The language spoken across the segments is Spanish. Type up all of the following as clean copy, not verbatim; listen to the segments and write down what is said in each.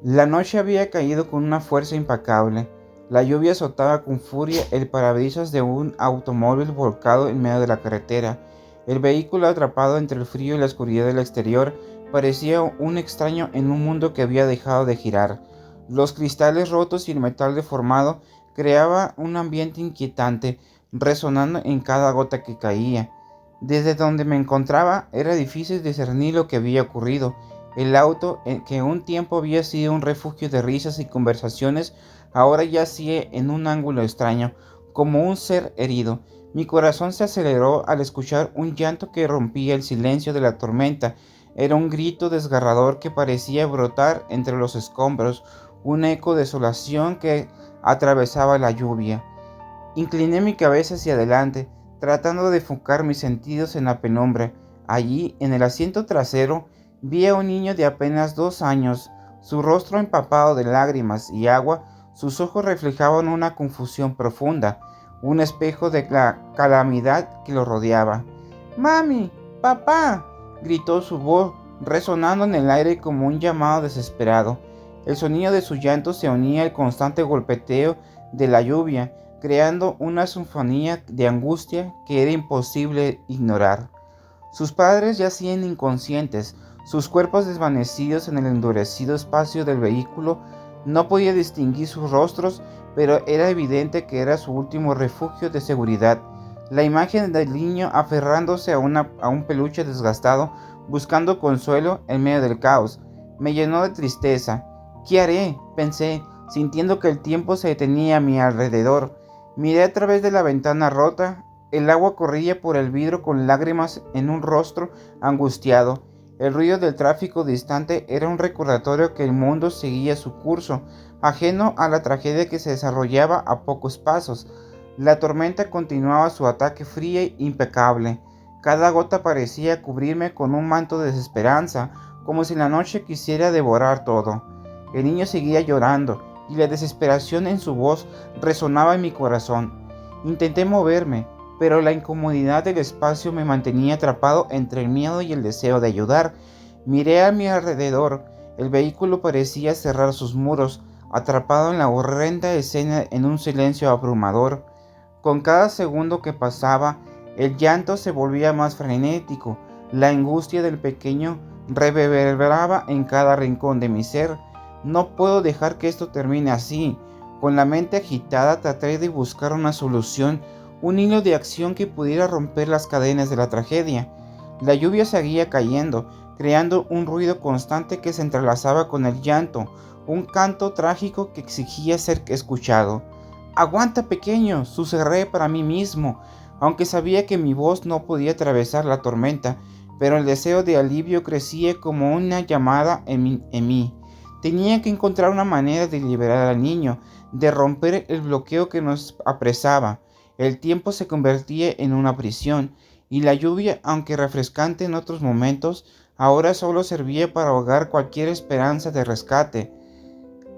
La noche había caído con una fuerza implacable. La lluvia azotaba con furia el parabrisas de un automóvil volcado en medio de la carretera. El vehículo, atrapado entre el frío y la oscuridad del exterior, parecía un extraño en un mundo que había dejado de girar. Los cristales rotos y el metal deformado creaban un ambiente inquietante, resonando en cada gota que caía. Desde donde me encontraba era difícil discernir lo que había ocurrido. El auto, que un tiempo había sido un refugio de risas y conversaciones, ahora yacía en un ángulo extraño, como un ser herido. Mi corazón se aceleró al escuchar un llanto que rompía el silencio de la tormenta. Era un grito desgarrador que parecía brotar entre los escombros, un eco de desolación que atravesaba la lluvia. Incliné mi cabeza hacia adelante, tratando de enfocar mis sentidos en la penumbra. Allí, en el asiento trasero, vi a un niño de apenas 2 años. Su rostro empapado de lágrimas y agua, sus ojos reflejaban una confusión profunda, un espejo de la calamidad que lo rodeaba. ¡Mami! ¡Papá!, gritó su voz, resonando en el aire como un llamado desesperado. El sonido de su llanto se unía al constante golpeteo de la lluvia, creando una sinfonía de angustia que era imposible ignorar. Sus padres yacían inconscientes, sus cuerpos desvanecidos en el endurecido espacio del vehículo. No podía distinguir sus rostros, pero era evidente que era su último refugio de seguridad. La imagen del niño aferrándose a un peluche desgastado, buscando consuelo en medio del caos, me llenó de tristeza. ¿Qué haré?, pensé, sintiendo que el tiempo se detenía a mi alrededor. Miré a través de la ventana rota. El agua corría por el vidrio con lágrimas en un rostro angustiado. El ruido del tráfico distante era un recordatorio que el mundo seguía su curso, ajeno a la tragedia que se desarrollaba a pocos pasos. La tormenta continuaba su ataque frío e impecable. Cada gota parecía cubrirme con un manto de desesperanza, como si la noche quisiera devorar todo. El niño seguía llorando, y la desesperación en su voz resonaba en mi corazón. Intenté moverme, pero la incomodidad del espacio me mantenía atrapado entre el miedo y el deseo de ayudar. Miré a mi alrededor. El vehículo parecía cerrar sus muros, atrapado en la horrenda escena en un silencio abrumador. Con cada segundo que pasaba, el llanto se volvía más frenético. La angustia del pequeño reverberaba en cada rincón de mi ser. No puedo dejar que esto termine así. Con la mente agitada traté de buscar una solución, un hilo de acción que pudiera romper las cadenas de la tragedia. La lluvia seguía cayendo, creando un ruido constante que se entrelazaba con el llanto, un canto trágico que exigía ser escuchado. «Aguanta, pequeño», susurré para mí mismo, aunque sabía que mi voz no podía atravesar la tormenta, pero el deseo de alivio crecía como una llamada en mí. Tenía que encontrar una manera de liberar al niño, de romper el bloqueo que nos apresaba. El tiempo se convertía en una prisión, y la lluvia, aunque refrescante en otros momentos, ahora solo servía para ahogar cualquier esperanza de rescate.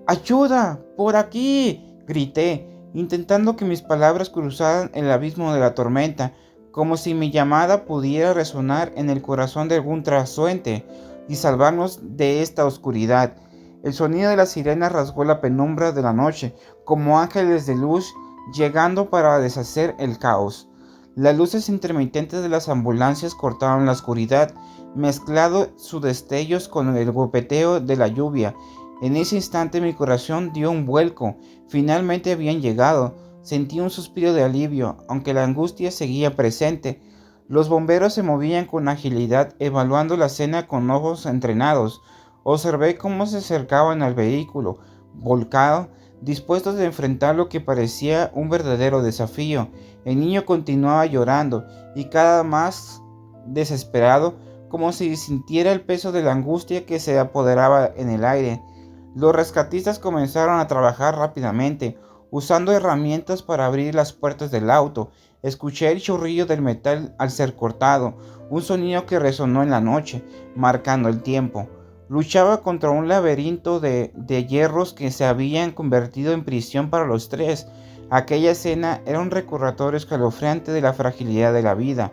«¡Ayuda! ¡Por aquí!», grité, intentando que mis palabras cruzaran el abismo de la tormenta, como si mi llamada pudiera resonar en el corazón de algún transeúnte y salvarnos de esta oscuridad. El sonido de las sirenas rasgó la penumbra de la noche, como ángeles de luz llegando para deshacer el caos. Las luces intermitentes de las ambulancias cortaban la oscuridad, mezclado sus destellos con el golpeteo de la lluvia. En ese instante mi corazón dio un vuelco. Finalmente habían llegado. Sentí un suspiro de alivio, aunque la angustia seguía presente. Los bomberos se movían con agilidad, evaluando la escena con ojos entrenados. Observé cómo se acercaban al vehículo, volcado, dispuestos a enfrentar lo que parecía un verdadero desafío. El niño continuaba llorando, y cada más desesperado, como si sintiera el peso de la angustia que se apoderaba en el aire. Los rescatistas comenzaron a trabajar rápidamente, usando herramientas para abrir las puertas del auto. Escuché el churrillo del metal al ser cortado, un sonido que resonó en la noche, marcando el tiempo. Luchaba contra un laberinto de hierros que se habían convertido en prisión para los tres. Aquella escena era un recordatorio escalofriante de la fragilidad de la vida.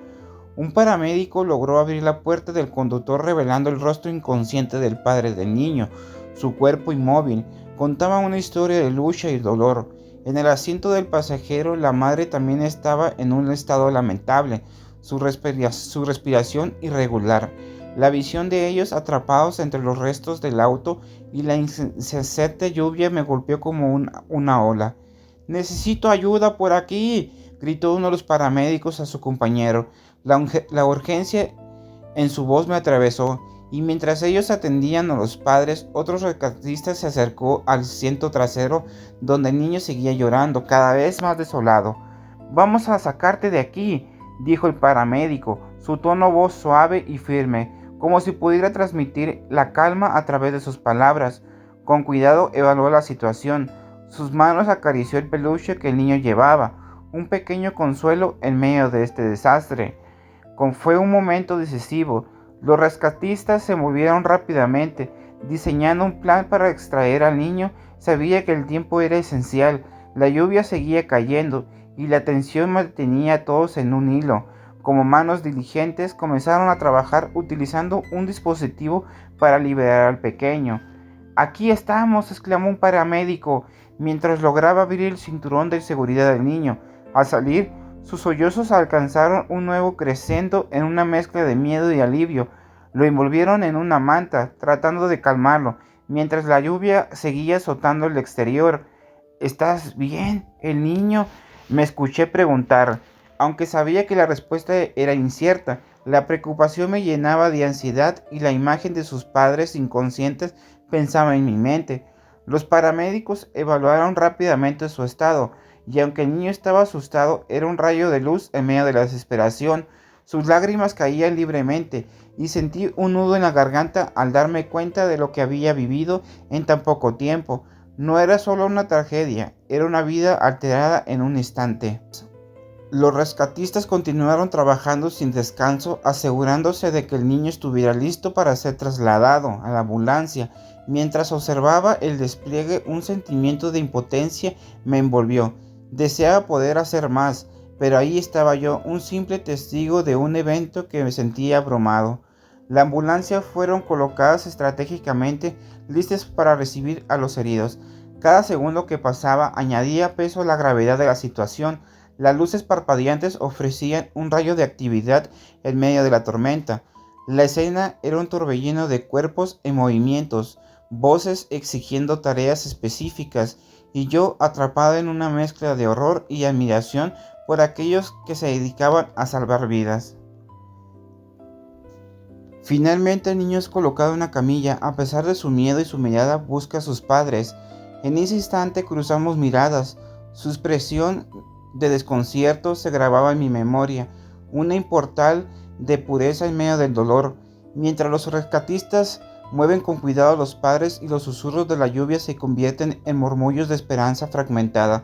Un paramédico logró abrir la puerta del conductor, revelando el rostro inconsciente del padre del niño. su cuerpo inmóvil, contaba una historia de lucha y dolor. En el asiento del pasajero, la madre también estaba en un estado lamentable, su respiración irregular. La visión de ellos atrapados entre los restos del auto y la incesante lluvia me golpeó como una ola. «¡Necesito ayuda por aquí!», gritó uno de los paramédicos a su compañero. La urgencia en su voz me atravesó, y mientras ellos atendían a los padres, otro rescatista se acercó al asiento trasero donde el niño seguía llorando, cada vez más desolado. «Vamos a sacarte de aquí», dijo el paramédico, su tono voz suave y firme, como si pudiera transmitir la calma a través de sus palabras. Con cuidado evaluó la situación. Sus manos acarició el peluche que el niño llevaba, un pequeño consuelo en medio de este desastre. Fue un momento decisivo. Los rescatistas se movieron rápidamente, diseñando un plan para extraer al niño. Sabía que el tiempo era esencial. La lluvia seguía cayendo y la tensión mantenía a todos en un hilo. Como manos diligentes, comenzaron a trabajar utilizando un dispositivo para liberar al pequeño. «¡Aquí estamos!», exclamó un paramédico, mientras lograba abrir el cinturón de seguridad del niño. Al salir, sus sollozos alcanzaron un nuevo crescendo en una mezcla de miedo y alivio. Lo envolvieron en una manta, tratando de calmarlo, mientras la lluvia seguía azotando el exterior. «¿Estás bien, el niño?», me escuché preguntar. Aunque sabía que la respuesta era incierta, la preocupación me llenaba de ansiedad y la imagen de sus padres inconscientes pensaba en mi mente. Los paramédicos evaluaron rápidamente su estado, y aunque el niño estaba asustado, era un rayo de luz en medio de la desesperación. Sus lágrimas caían libremente, y sentí un nudo en la garganta al darme cuenta de lo que había vivido en tan poco tiempo. No era solo una tragedia, era una vida alterada en un instante. Los rescatistas continuaron trabajando sin descanso, asegurándose de que el niño estuviera listo para ser trasladado a la ambulancia. Mientras observaba el despliegue, un sentimiento de impotencia me envolvió. Deseaba poder hacer más, pero ahí estaba yo, un simple testigo de un evento que me sentía abrumado. La ambulancia fueron colocadas estratégicamente, listas para recibir a los heridos. Cada segundo que pasaba añadía peso a la gravedad de la situación. Las luces parpadeantes ofrecían un rayo de actividad en medio de la tormenta. La escena era un torbellino de cuerpos en movimientos, voces exigiendo tareas específicas, y yo atrapado en una mezcla de horror y admiración por aquellos que se dedicaban a salvar vidas. Finalmente el niño es colocado en una camilla. A pesar de su miedo y su mirada busca a sus padres. En ese instante cruzamos miradas. Su expresión de desconcierto se grababa en mi memoria, una inmortal de pureza en medio del dolor. Mientras los rescatistas mueven con cuidado a los padres y los susurros de la lluvia se convierten en murmullos de esperanza fragmentada.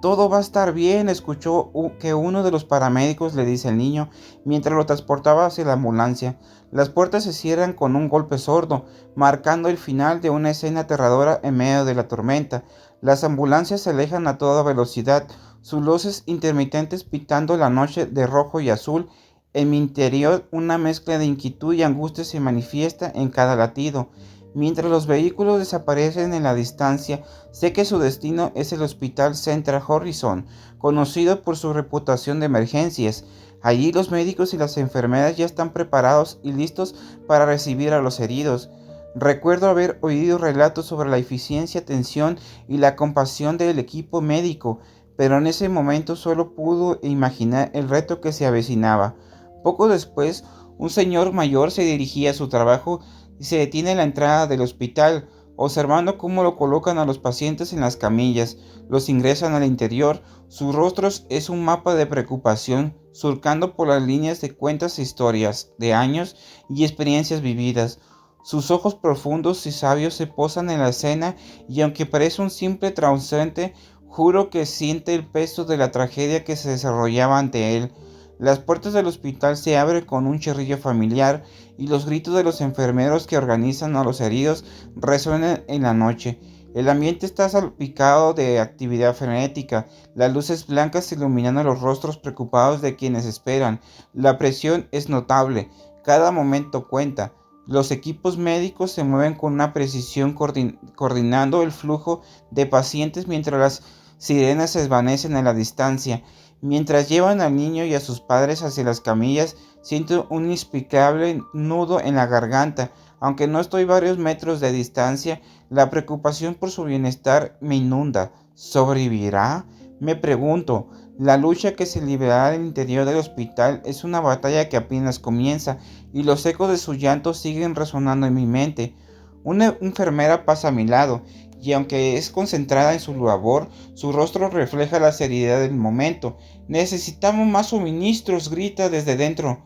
«Todo va a estar bien», escuchó que uno de los paramédicos le dice al niño mientras lo transportaba hacia la ambulancia. Las puertas se cierran con un golpe sordo, marcando el final de una escena aterradora en medio de la tormenta. Las ambulancias se alejan a toda velocidad, sus luces intermitentes pintando la noche de rojo y azul. En mi interior una mezcla de inquietud y angustia se manifiesta en cada latido. Mientras los vehículos desaparecen en la distancia, sé que su destino es el Hospital Central Horizon, conocido por su reputación de emergencias. Allí los médicos y las enfermeras ya están preparados y listos para recibir a los heridos. Recuerdo haber oído relatos sobre la eficiencia, atención y la compasión del equipo médico, pero en ese momento solo pude imaginar el reto que se avecinaba. Poco después, un señor mayor se dirigía a su trabajo y se detiene en la entrada del hospital, observando cómo lo colocan a los pacientes en las camillas, los ingresan al interior. Sus rostros es un mapa de preocupación, surcando por las líneas de cuentas historias de años y experiencias vividas. Sus ojos profundos y sabios se posan en la escena y aunque parece un simple transeúnte, juro que siente el peso de la tragedia que se desarrollaba ante él. Las puertas del hospital se abren con un chirrido familiar y los gritos de los enfermeros que organizan a los heridos resuenan en la noche. El ambiente está salpicado de actividad frenética, las luces blancas iluminando los rostros preocupados de quienes esperan. La presión es notable, cada momento cuenta. Los equipos médicos se mueven con una precisión coordinando el flujo de pacientes mientras las sirenas se desvanecen en la distancia. Mientras llevan al niño y a sus padres hacia las camillas, siento un inexplicable nudo en la garganta. Aunque no estoy varios metros de distancia, la preocupación por su bienestar me inunda. ¿Sobrevivirá? Me pregunto. La lucha que se librará en el interior del hospital es una batalla que apenas comienza y los ecos de su llanto siguen resonando en mi mente. Una enfermera pasa a mi lado y aunque es concentrada en su labor, su rostro refleja la seriedad del momento. Necesitamos más suministros, grita desde dentro.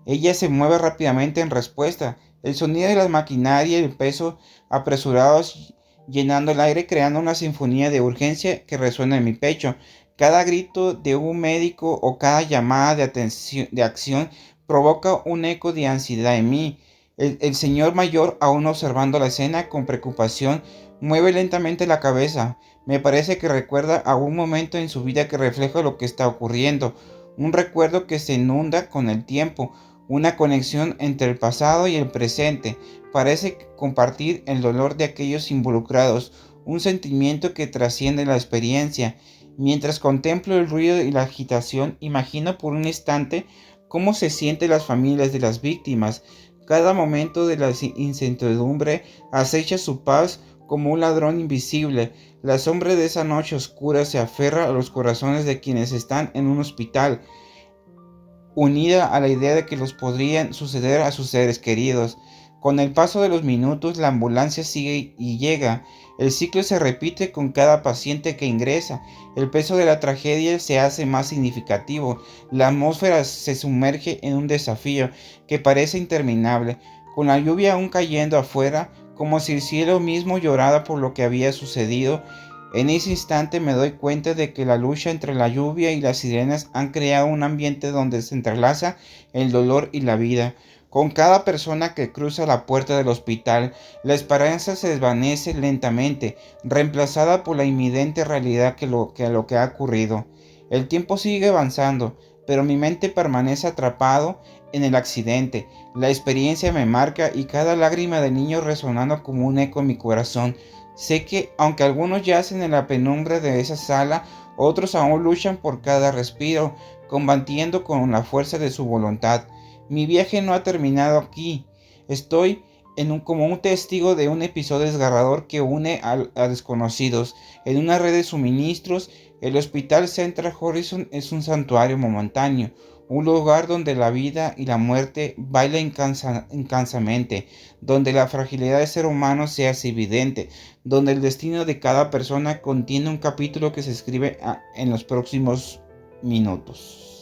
Ella se mueve rápidamente en respuesta. El sonido de la maquinaria y el peso apresurados llenando el aire creando una sinfonía de urgencia que resuena en mi pecho. Cada grito de un médico o cada llamada de acción provoca un eco de ansiedad en mí. El señor mayor, aún observando la escena con preocupación, mueve lentamente la cabeza. Me parece que recuerda a un momento en su vida que refleja lo que está ocurriendo. Un recuerdo que se inunda con el tiempo, una conexión entre el pasado y el presente. Parece compartir el dolor de aquellos involucrados, un sentimiento que trasciende la experiencia. Mientras contemplo el ruido y la agitación, imagino por un instante cómo se sienten las familias de las víctimas. Cada momento de la incertidumbre acecha su paz como un ladrón invisible. La sombra de esa noche oscura se aferra a los corazones de quienes están en un hospital, unida a la idea de que los podrían suceder a sus seres queridos. Con el paso de los minutos, la ambulancia sigue y llega. El ciclo se repite con cada paciente que ingresa. El peso de la tragedia se hace más significativo. La atmósfera se sumerge en un desafío que parece interminable, con la lluvia aún cayendo afuera, como si el cielo mismo llorara por lo que había sucedido. En ese instante me doy cuenta de que la lucha entre la lluvia y las sirenas han creado un ambiente donde se entrelaza el dolor y la vida. Con cada persona que cruza la puerta del hospital, la esperanza se desvanece lentamente, reemplazada por la inminente realidad que lo que ha ocurrido. El tiempo sigue avanzando, pero mi mente permanece atrapado en el accidente. La experiencia me marca y cada lágrima de niño resonando como un eco en mi corazón. Sé que, aunque algunos yacen en la penumbra de esa sala, otros aún luchan por cada respiro, combatiendo con la fuerza de su voluntad. Mi viaje no ha terminado aquí. Estoy como un testigo de un episodio desgarrador que une a desconocidos. En una red de suministros, el Hospital Central Horizon es un santuario momentáneo, un lugar donde la vida y la muerte bailan incansamente, donde la fragilidad del ser humano se hace evidente, donde el destino de cada persona contiene un capítulo que se escribe en los próximos minutos.